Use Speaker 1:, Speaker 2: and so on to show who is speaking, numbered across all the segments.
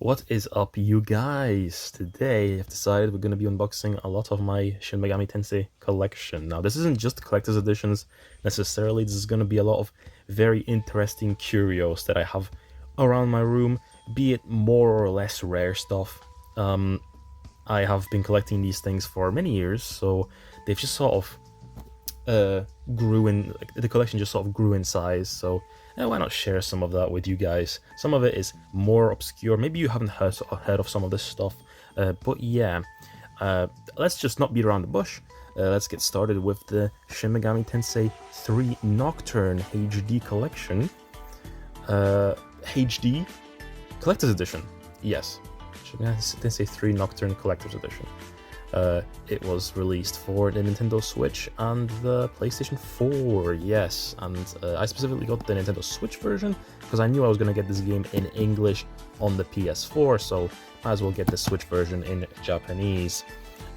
Speaker 1: What is up, you guys? Today I've decided we're going to be unboxing a lot of my Shin Megami Tensei collection. Now, this isn't just collector's editions necessarily, this is going to be a lot of very interesting curios that I have around my room, be it more or less rare stuff. I have been collecting these things for many years, so they've just sort of grew in, like, the collection just sort of grew in size, so why not share some of that with you guys. Some of it is more obscure, maybe you haven't heard of some of this stuff, but yeah, let's just not beat around the bush. Let's get started with the Shin Megami Tensei 3 Nocturne HD collection. HD Collector's Edition, yes. Shin Megami Tensei 3 Nocturne Collector's Edition. It was released for the Nintendo Switch and the PlayStation 4, yes, and I specifically got the Nintendo Switch version because I knew I was going to get this game in English on the PS4, so might as well get the Switch version in Japanese,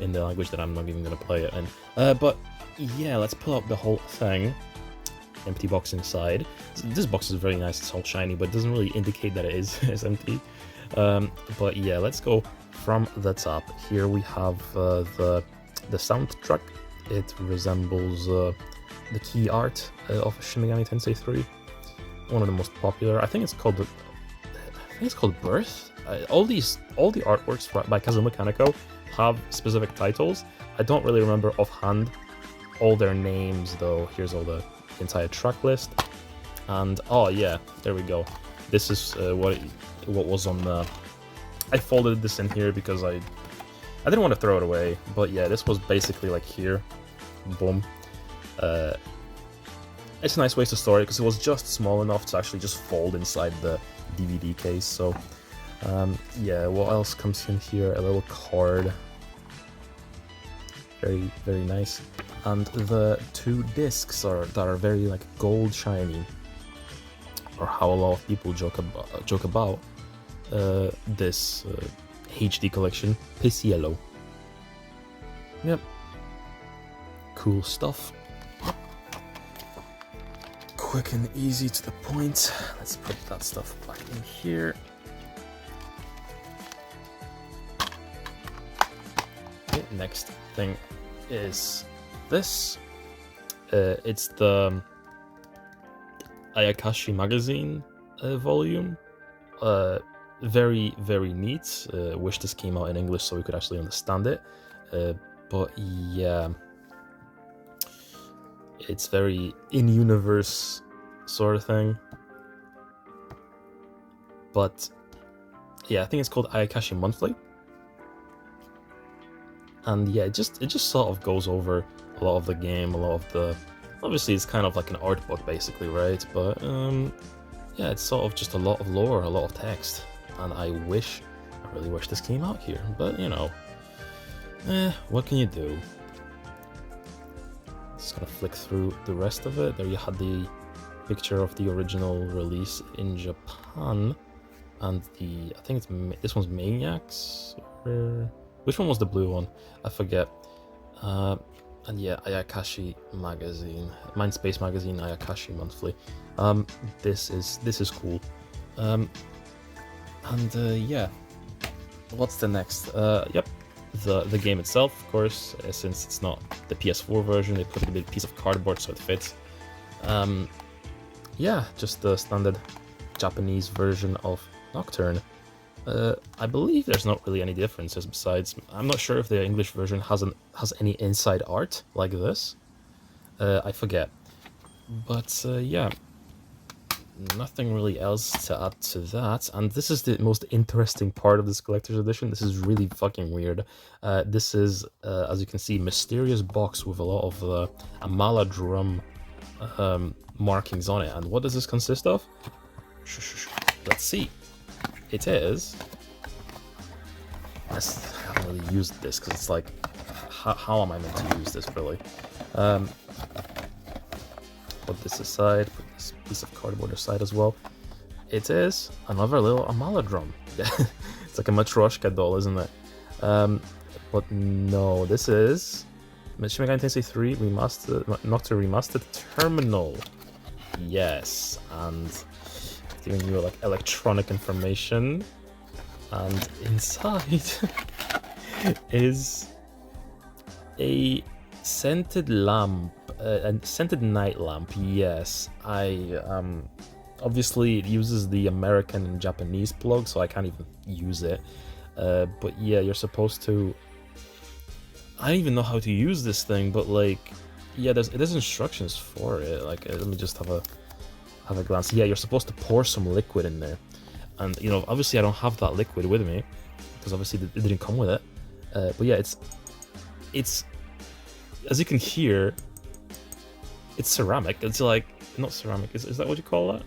Speaker 1: in the language that I'm not even going to play it in. But yeah, let's pull out the whole thing. Empty box inside. This box is very nice, it's all shiny, but it doesn't really indicate that it is empty. But yeah, let's go from the top. Here we have the soundtrack. It resembles the key art of Shin Megami Tensei 3. One of the most popular. I think it's called Birth. All the artworks by Kazuma Kaneko have specific titles. I don't really remember offhand all their names though. Here's all the entire track list. And oh yeah, there we go. This is what was on the. I folded this in here because I didn't want to throw it away, but yeah, this was basically like here, boom. It's a nice way to store it because it was just small enough to actually just fold inside the DVD case. So yeah, what else comes in here? A little card, very very nice, and the two discs that are very like gold shiny, or how a lot of people joke about this HD collection, Piss Yellow. Yep, cool stuff. Quick and easy to the point. Let's put that stuff back in here. Okay, next thing is this. It's the Ayakashi magazine volume. Very very neat. Wish this came out in English so we could actually understand it, but yeah, it's very in-universe sort of thing. But yeah, I think it's called Ayakashi Monthly, and yeah, it just sort of goes over a lot of the game, a lot of the, obviously it's kind of like an art book basically, right? But yeah, it's sort of just a lot of lore, a lot of text. And I really wish this came out here, but you know, what can you do? Just gonna flick through the rest of it. There you had the picture of the original release in Japan, and I think this one's Maniacs, or which one was the blue one? I forget. And yeah, Ayakashi magazine, Mindspace magazine, Ayakashi Monthly. This is cool. And yeah, what's the next? Yep, the game itself, of course, since it's not the PS4 version, they put a big piece of cardboard so it fits. Yeah, just the standard Japanese version of Nocturne. I believe there's not really any differences besides, I'm not sure if the English version has any inside art like this. I forget. But yeah, nothing really else to add to that. And this is the most interesting part of this collector's edition. This is really fucking weird. This is, as you can see, mysterious box with a lot of Amala drum markings on it. And what does this consist of? Let's see. It is. I haven't really used this because it's like, how am I meant to use this really? Put this aside, put this piece of cardboard aside as well. It is another little Amala drum. It's like a Matryoshka doll, isn't it? But no, this is Shin Megami Tensei 3 Remastered, Nocturne Remastered Terminal. Yes, and giving you like electronic information. and inside is a scented lamp, a scented night lamp. Yes, obviously it uses the American and Japanese plug, so I can't even use it. But yeah, you're supposed to. I don't even know how to use this thing, but like, yeah, there's instructions for it. Like, let me just have a glance. Yeah, you're supposed to pour some liquid in there, and you know, obviously I don't have that liquid with me because obviously it didn't come with it. But yeah, it's as you can hear, it's ceramic. It's like not ceramic. Is that what you call that?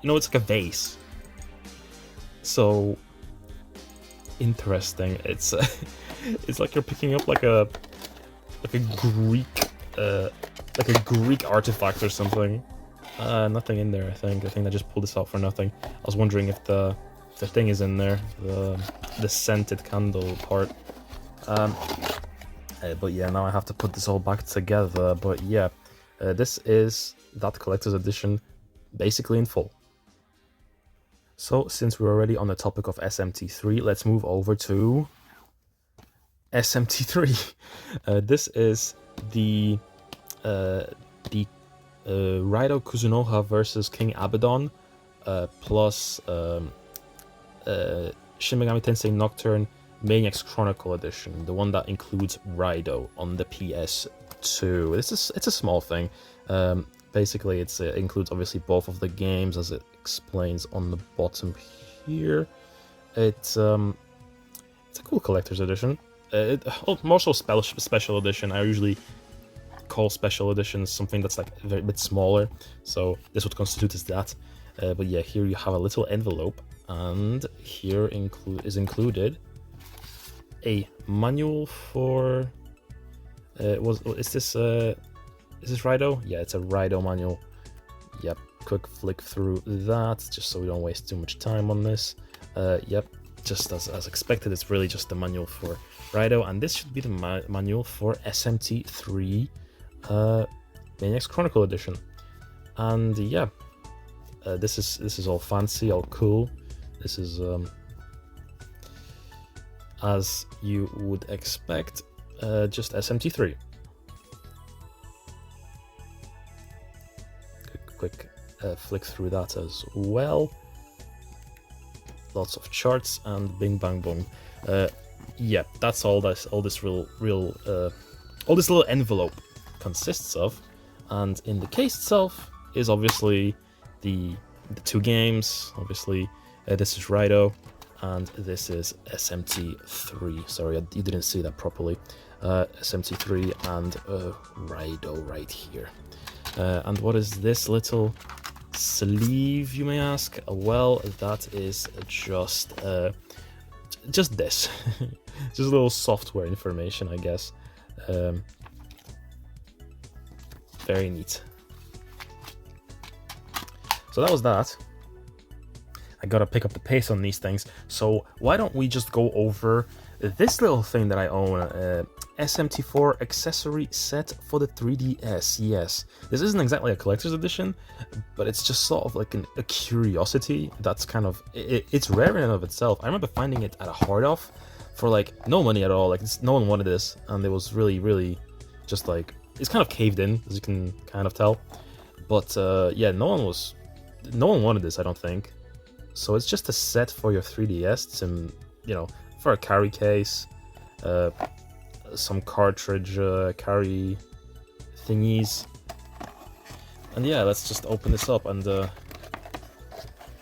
Speaker 1: You know, it's like a vase. So interesting. It's it's like you're picking up like a Greek artifact or something. Nothing in there. I think I just pulled this out for nothing. I was wondering if the thing is in there, the scented candle part. But yeah, now I have to put this all back together. But yeah, this is that collector's edition, basically in full. So since we're already on the topic of SMT3, let's move over to SMT3. This is the Raido Kuzunoha versus King Abaddon, plus Shin Megami Tensei Nocturne Maniac's Chronicle Edition, the one that includes Raido on the PS2. It's a small thing. Basically, it includes obviously both of the games, as it explains on the bottom here. It's a cool collector's edition. More so special edition. I usually call special editions something that's like a very bit smaller, so this would constitute as that. But yeah, here you have a little envelope, and here is included a manual for. Is this Raido? Yeah, it's a Raido manual. Yep, quick flick through that, just so we don't waste too much time on this. Yep, just as expected, it's really just the manual for Raido, and this should be the manual for SMT3 Maniac's Chronicle Edition. And yeah, this is all fancy, all cool. This is as you would expect, just SMT3. Quick flick through that as well. Lots of charts and bing bang boom. Yeah, that's all this little envelope consists of. And in the case itself is obviously the two games. Obviously, this is Raido and this is SMT3. Sorry, you didn't see that properly. SMT3 and Raido right here. And what is this little sleeve, you may ask? Well, that is just this. Just a little software information, I guess. Very neat. So that was that. I gotta pick up the pace on these things. So why don't we just go over this little thing that I own? SMT4 accessory set for the 3DS. Yes, this isn't exactly a collector's edition, but it's just sort of like a curiosity that's kind of it's rare in and of itself. I remember finding it at a hard off for like no money at all. Like no one wanted this, and it was really just like it's kind of caved in, as you can kind of tell. But yeah, no one wanted this, I don't think. So it's just a set for your 3DS to, you know, for a carry case, some cartridge carry thingies. And yeah, let's just open this up. And I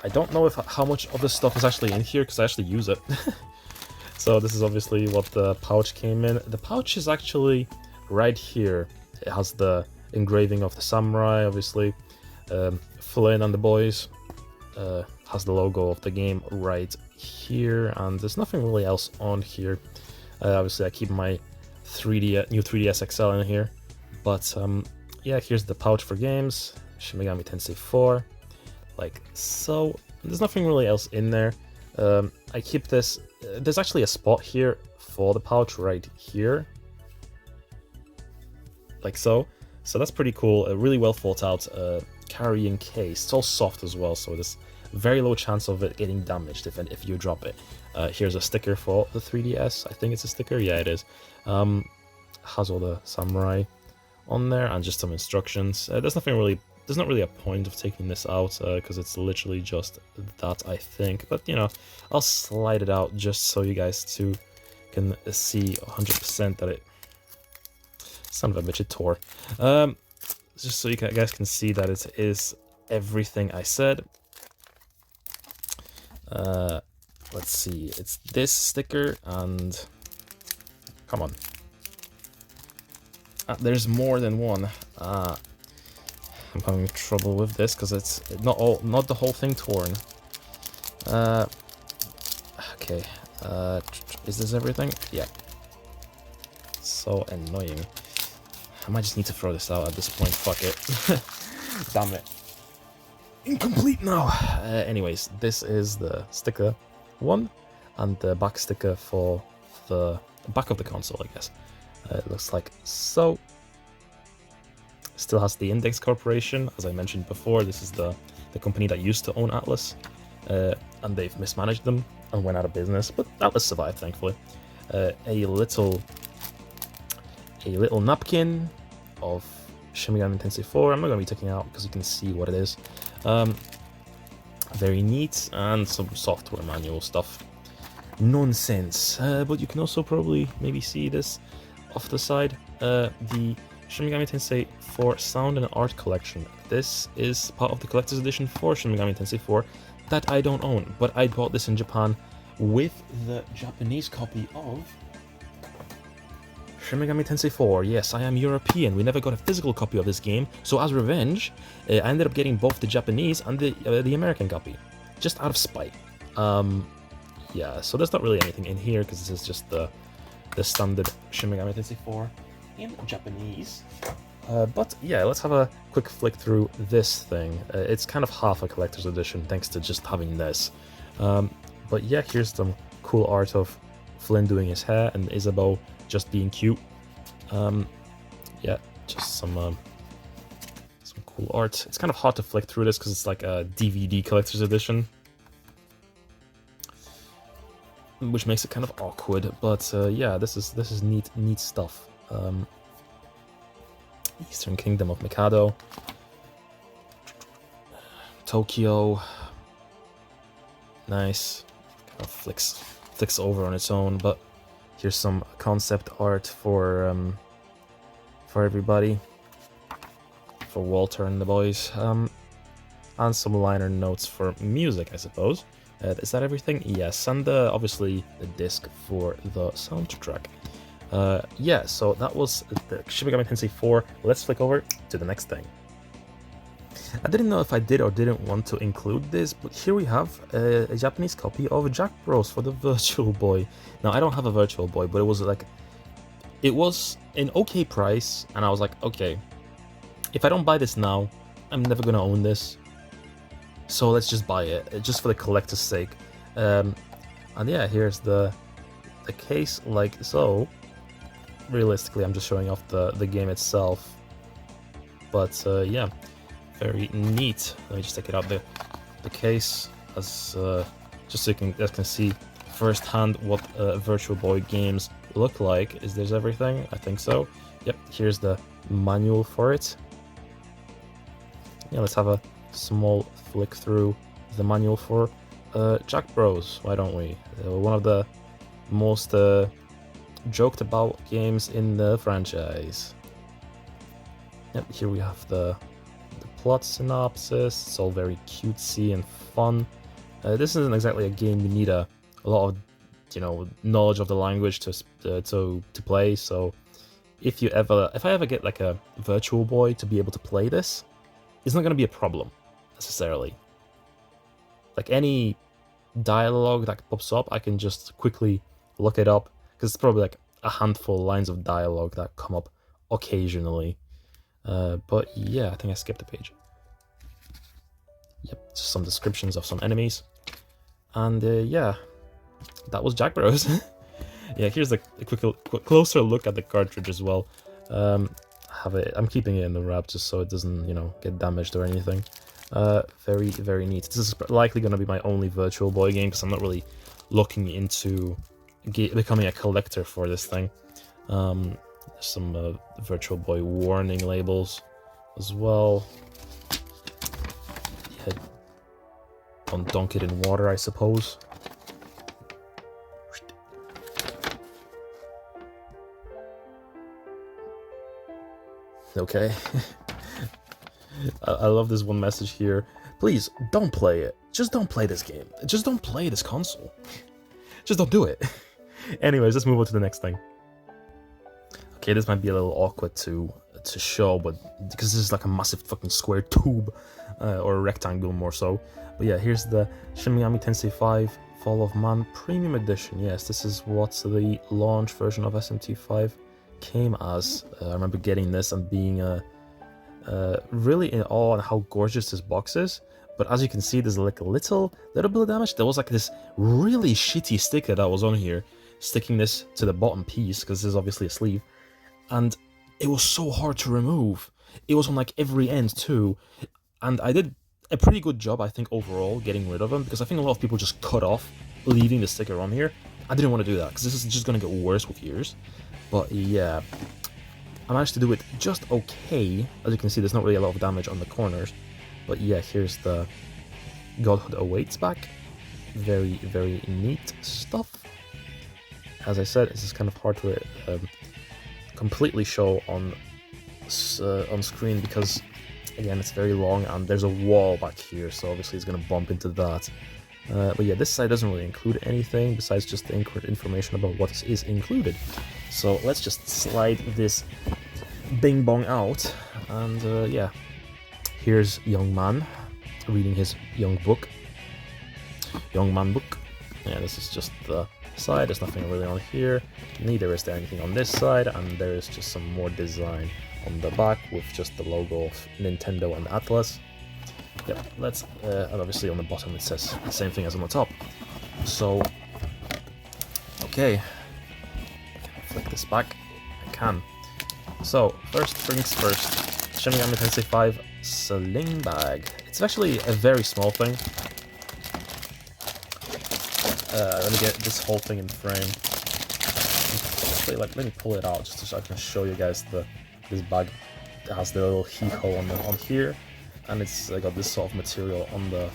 Speaker 1: don't know how much of this stuff is actually in here, because I actually use it. So this is obviously what the pouch came in. The pouch is actually right here. It has the engraving of the samurai, obviously. Flynn and the boys. Has the logo of the game right here, and there's nothing really else on here. Obviously, I keep my new 3DS XL in here, but yeah, here's the pouch for games, Shin Megami Tensei 4, like so. There's nothing really else in there. I keep this. There's actually a spot here for the pouch right here, like so. So that's pretty cool. A really well thought out carrying case. It's all soft as well, so it's very low chance of it getting damaged if you drop it. Here's a sticker for the 3DS. I think it's a sticker. Yeah, it is. Has all the samurai on there and just some instructions. There's not really a point of taking this out because it's literally just that, I think. But you know, I'll slide it out just so you guys too can see 100% that it. Son of a bitch, it tore. Just so you guys can see that it is everything I said. Let's see, it's this sticker and come on. There's more than one. I'm having trouble with this because it's not the whole thing torn. Okay. Is this everything? Yeah. So annoying. I might just need to throw this out at this point. Fuck it. Damn it. Incomplete now. Anyways, this is the sticker one and the back sticker for the back of the console, I guess. It looks like so. Still has the Index Corporation, as I mentioned before. This is the company that used to own Atlas, and they've mismanaged them and went out of business. But Atlas survived, thankfully. A little napkin of Shin Megami Tensei 4. I'm not going to be taking it out because you can see what it is. Very neat, and some software manual stuff. Nonsense. But you can also probably maybe see this off the side. The Shin Megami Tensei 4 Sound and Art Collection. This is part of the collector's edition for Shin Megami Tensei 4 that I don't own, but I bought this in Japan with the Japanese copy of Shin Megami Tensei 4. Yes, I am European. We never got a physical copy of this game, so as revenge, I ended up getting both the Japanese and the American copy, just out of spite. Yeah, so there's not really anything in here because this is just the standard Shin Megami Tensei 4 in Japanese. But yeah, let's have a quick flick through this thing. It's kind of half a collector's edition thanks to just having this. But yeah, here's some cool art of Flynn doing his hair and Isabeau just being cute. Yeah, just some cool art. It's kind of hard to flick through this because it's like a DVD collector's edition, which makes it kind of awkward. But yeah, this is neat stuff. Eastern Kingdom of Mikado, Tokyo. Nice. Kind of flicks over on its own, but here's some concept art for everybody, for Walter and the boys, and some liner notes for music, I suppose. Is that everything? Yes, and obviously the disc for the soundtrack. Yeah, so that was the Shin Megami Tensei 4. Let's flick over to the next thing. I didn't know if I did or didn't want to include this, but here we have a Japanese copy of Jack Bros for the Virtual Boy. Now, I don't have a Virtual Boy, but it was an okay price, and I was like, okay, if I don't buy this now, I'm never gonna own this, so let's just buy it, just for the collector's sake. And yeah, here's the case, like so. Realistically, I'm just showing off the game itself, but yeah, very neat. Let me just take it out the case, as just so you guys can see firsthand what Virtual Boy games look like. Is there's everything? I think so. Yep, here's the manual for it. Yeah, let's have a small flick through the manual for Jack Bros. Why don't we? One of the most joked about games in the franchise. Yep, here we have the plot synopsis. It's all very cutesy and fun. This isn't exactly a game you need a lot of, knowledge of the language to play. So if I ever get like a Virtual Boy to be able to play this, it's not going to be a problem necessarily. Like any dialogue that pops up, I can just quickly look it up, because it's probably like a handful of lines of dialogue that come up occasionally. But yeah, I think I skipped a page. Yep, just some descriptions of some enemies. And yeah, that was Jack Bros. Yeah, here's a closer look at the cartridge as well. I'm keeping it in the wrap just so it doesn't, get damaged or anything. Very, very neat. This is likely going to be my only Virtual Boy game because I'm not really looking into becoming a collector for this thing. Some Virtual Boy warning labels as well. Yeah, don't dunk it in water, I suppose. Okay. I love this one message here. Please, don't play it. Just don't play this game. Just don't play this console. Just don't do it. Anyways, let's move on to the next thing. Okay, this might be a little awkward to show, but because this is like a massive fucking square tube, or a rectangle more so. But yeah, here's the Shin Megami Tensei 5 Fall of Man Premium Edition. Yes, this is what the launch version of SMT5 came as. I remember getting this and being really in awe on how gorgeous this box is. But as you can see, there's like a little bit of damage. There was like this really shitty sticker that was on here, sticking this to the bottom piece, because this is obviously a sleeve. And it was so hard to remove. It was on like every end too. And I did a pretty good job, I think, overall, getting rid of them, because I think a lot of people just cut off, leaving the sticker on here. I didn't want to do that, because this is just going to get worse with years. But yeah, I managed to do it just okay. As you can see, there's not really a lot of damage on the corners. But yeah, here's the Godhood Awaits back. Very, very neat stuff. As I said, this is kind of hard to completely show on screen because, again, it's very long and there's a wall back here, so obviously it's going to bump into that. But yeah, this side doesn't really include anything besides just the information about what is included. So let's just slide this bing bong out, and yeah, here's young man reading his young man book. Yeah, this is just the side. There's nothing really on here. Neither is there anything on this side, and there is just some more design on the back with just the logo of Nintendo and Atlas. Yep, let's and obviously on the bottom it says the same thing as on the top. So okay, flick this back. I can. So first things first, Shin Megami Tensei 5 sling bag. It's actually a very small thing. Let me get this whole thing in frame. Actually, like, let me pull it out just so I can show you guys this bag. It has the little heat hole on here, and it's got this sort of material on the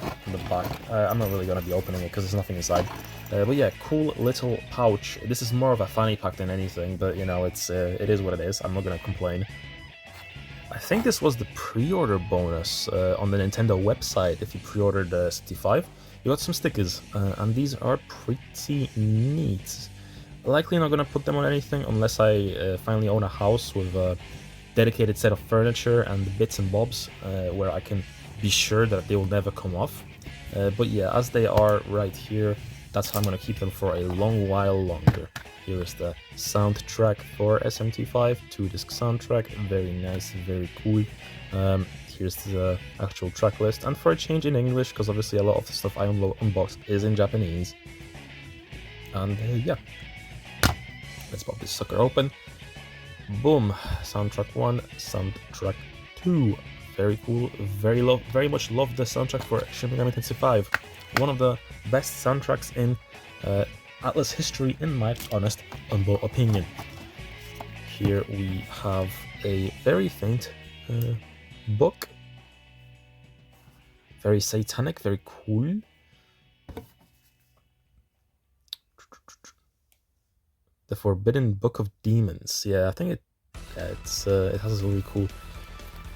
Speaker 1: back. I'm not really gonna be opening it because there's nothing inside. But yeah, cool little pouch. This is more of a fanny pack than anything, but you know, it is what it is. I'm not gonna complain. I think this was the pre-order bonus on the Nintendo website. If you pre-ordered the 65, you got some stickers, and these are pretty neat. Likely not gonna put them on anything unless I finally own a house with a dedicated set of furniture and bits and bobs, where I can be sure that they will never come off. But yeah, as they are right here, that's how I'm gonna keep them for a long while longer. Here is the soundtrack for SMT5, 2-disc soundtrack, very nice, very cool. Here's the actual track list, and for a change in English, because obviously a lot of the stuff I unboxed is in Japanese. And yeah, let's pop this sucker open. Boom, soundtrack 1, soundtrack 2. Very cool, very much love the soundtrack for Shin Megami Tensei 5. One of the best soundtracks in Atlas history, in my honest, humble opinion. Here we have a very faint book. Very satanic, very cool. The Forbidden Book of Demons. Yeah, I think it has a really cool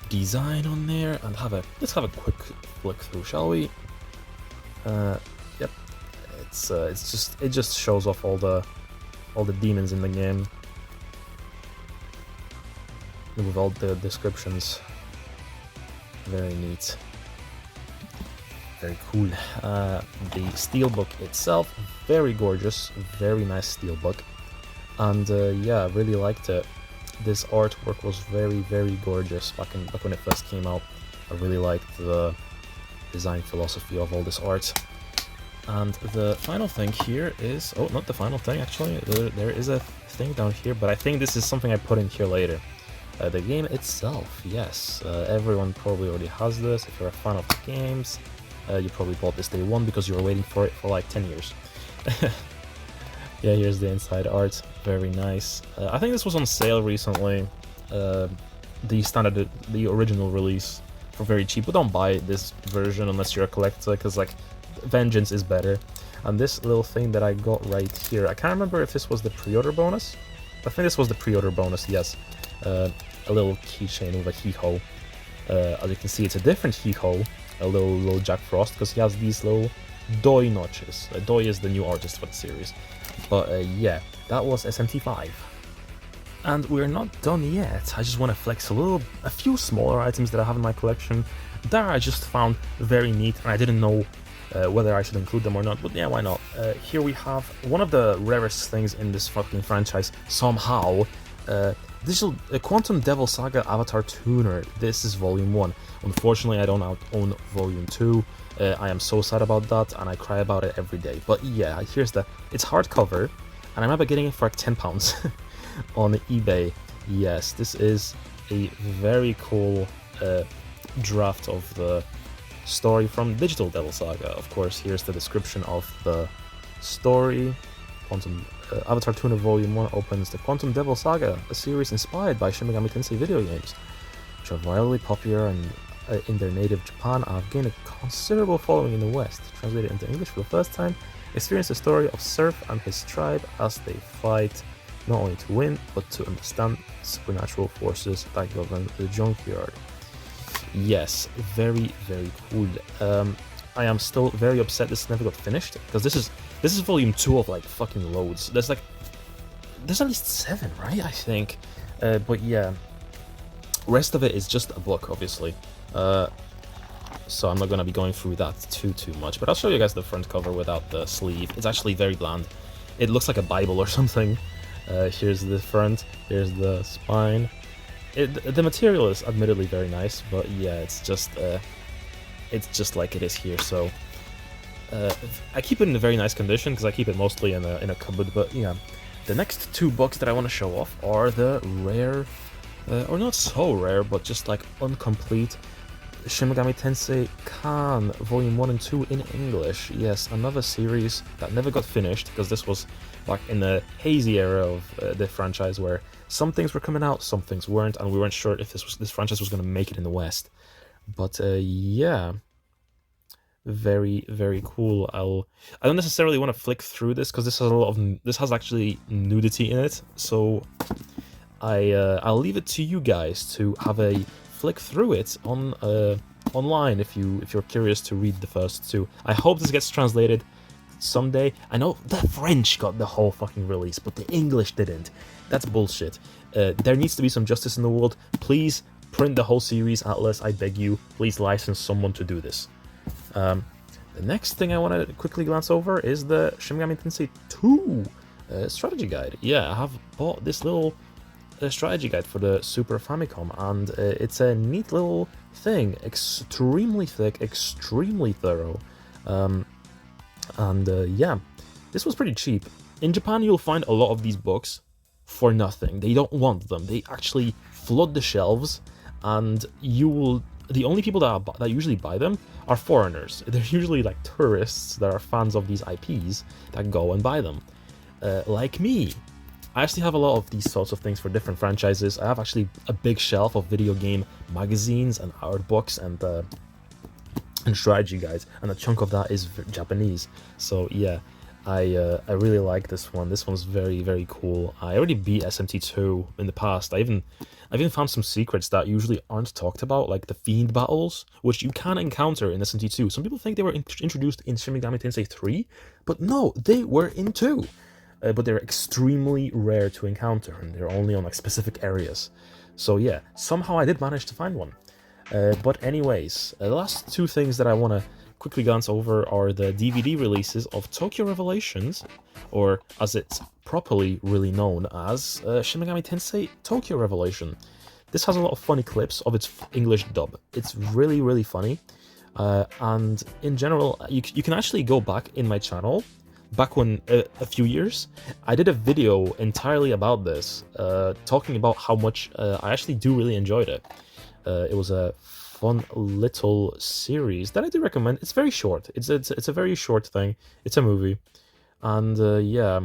Speaker 1: design on there. And let's have a quick flick through, shall we? Yep. It just shows off all the demons in the game with all the descriptions. Very neat. Very cool. The steelbook itself, very gorgeous, very nice steelbook, and yeah, I really liked it. This artwork was very, very gorgeous back when it first came out. I really liked the design philosophy of all this art. And the final thing here is, oh, not the final thing actually. There is a thing down here, but I think this is something I put in here later. The game itself, yes, everyone probably already has this. If you're a fan of the games, you probably bought this day one because you were waiting for it for like 10 years. Yeah, here's the inside art, very nice. I think this was on sale recently, the original release, for very cheap, but don't buy this version unless you're a collector, because like, Vengeance is better. And this little thing that I got right here, I can't remember if this was the pre-order bonus. I think this was the pre-order bonus, yes. A little keychain with a hee-ho. As you can see, it's a different hee-ho, a little Jack Frost, because he has these little Doi notches. Doi is the new artist for the series. But yeah, that was SMT5. And we're not done yet. I just want to flex a few smaller items that I have in my collection that I just found very neat, and I didn't know whether I should include them or not, but yeah, why not? Here we have one of the rarest things in this fucking franchise, somehow. Quantum Devil Saga Avatar Tuner. This is Volume 1. Unfortunately, I don't own Volume 2. I am so sad about that, and I cry about it every day. But yeah, it's hardcover, and I remember getting it for like £10 on eBay. Yes, this is a very cool draft of the story from Digital Devil Saga. Of course, here's the description of the story. Avatar Tuner Volume 1 opens the Quantum Devil Saga, a series inspired by Shin Megami Tensei video games, which are wildly popular and in their native Japan and have gained a considerable following in the West. Translated into English for the first time, experience the story of Surf and his tribe as they fight not only to win, but to understand supernatural forces that govern the junkyard. Yes, very, very cool. I am still very upset this never got finished, because this is Volume 2 of like fucking loads. There's at least 7, right? I think. But yeah, rest of it is just a book, obviously. So I'm not gonna be going through that too much. But I'll show you guys the front cover without the sleeve. It's actually very bland. It looks like a Bible or something. Here's the front. Here's the spine. The material is admittedly very nice, but yeah, it's just like it is here. So I keep it in a very nice condition because I keep it mostly in a cupboard. But yeah, the next 2 books that I want to show off are the rare, or not so rare, but just like incomplete Shin Megami Tensei Kan Volume 1 and 2 in English. Yes, another series that never got finished, because this was back in the hazy era of the franchise where some things were coming out, some things weren't, and we weren't sure if this franchise was going to make it in the West. But yeah, very, very cool. I don't necessarily want to flick through this because this has actually nudity in it, so I'll leave it to you guys to have a flick through it online if you're curious to read the first 2. I hope this gets translated someday. I know the French got the whole fucking release, but the English didn't. That's bullshit. There needs to be some justice in the world. Please print the whole series, Atlas, I beg you. Please license someone to do this. The next thing I want to quickly glance over is the Shin Megami Tensei 2 strategy guide. Yeah, I have bought this little strategy guide for the Super Famicom, and it's a neat little thing. Extremely thick, extremely thorough. Yeah, this was pretty cheap. In Japan, you'll find a lot of these books for nothing. They don't want them. They actually flood the shelves, and the only people that usually buy them are foreigners. They're usually like tourists that are fans of these IPs that go and buy them. Like me. I actually have a lot of these sorts of things for different franchises. I have actually a big shelf of video game magazines and art books and strategy guides, and a chunk of that is Japanese. So yeah, I really like this one. This one's very, very cool. I already beat SMT2 in the past. I even found some secrets that usually aren't talked about, like the Fiend battles, which you can encounter in SMT2. Some people think they were introduced in Shin Megami Tensei 3, but no, they were in 2. But they're extremely rare to encounter, and they're only on like specific areas. So yeah, somehow I did manage to find one. But anyways, the last 2 things that I want to quickly glance over are the DVD releases of Tokyo Revelations, or as it's properly really known as, Shin Megami Tensei Tokyo Revelation. This has a lot of funny clips of its English dub. It's really, really funny. And in general, you can actually go back in my channel, back when a few years, I did a video entirely about this, talking about how much I actually do really enjoyed it. It was a fun little series that I do recommend. It's very short. It's a very short thing. It's a movie, and yeah,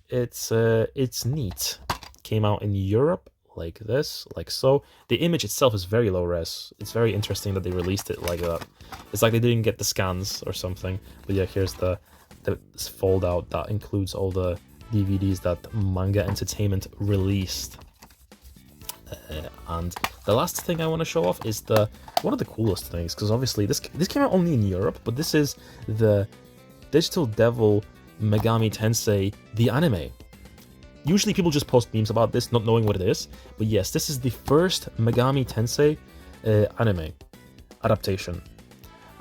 Speaker 1: it's neat. Came out in Europe like this, like so. The image itself is very low res. It's very interesting that they released it like that. It's like they didn't get the scans or something. But yeah, here's the fold out that includes all the DVDs that Manga Entertainment released. And the last thing I want to show off is one of the coolest things, because obviously this came out only in Europe, but this is the Digital Devil Megami Tensei, the anime. Usually people just post memes about this, not knowing what it is, but yes, this is the first Megami Tensei anime adaptation.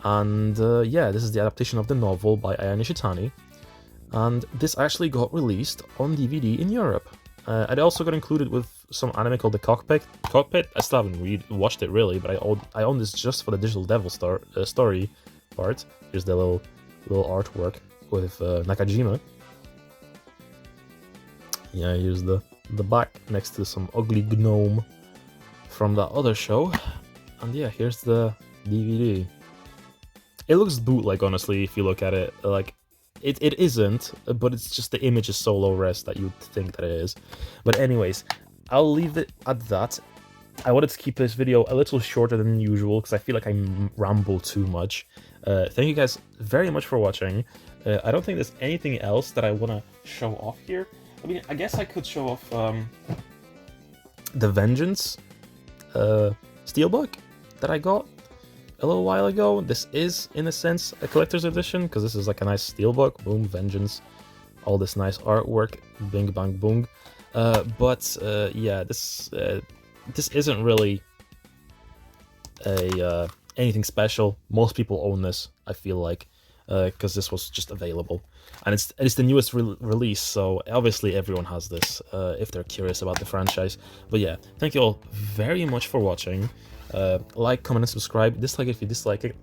Speaker 1: And yeah, this is the adaptation of the novel by Aya Nishitani, and this actually got released on DVD in Europe. It also got included with some anime called The Cockpit. I still haven't watched it really, but I own this just for the Digital Devil story part. Here's the little artwork with Nakajima. Yeah, here's the back next to some ugly gnome from that other show. And yeah, here's the DVD. It looks bootleg, honestly, if you look at it. Like, it isn't, but it's just the image is so low res that you'd think that it is. But anyways, I'll leave it at that. I wanted to keep this video a little shorter than usual because I feel like I ramble too much. Thank you guys very much for watching. I don't think there's anything else that I want to show off here. I mean, I guess I could show off the Vengeance Steelbook that I got a little while ago. This is, in a sense, a collector's edition, because this is like a nice steelbook. Boom, Vengeance. All this nice artwork. Bing, bang, boom. But yeah, this isn't really anything special. Most people own this, I feel like, because this was just available. And it's the newest release, so obviously everyone has this if they're curious about the franchise. But yeah, thank you all very much for watching. Like, comment, and subscribe. Dislike if you dislike it.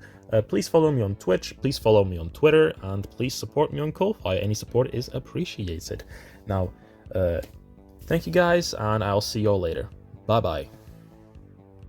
Speaker 1: Please follow me on Twitch. Please follow me on Twitter, and please support me on Ko-Fi. Any support is appreciated. Now, thank you guys, and I'll see you all later. Bye bye.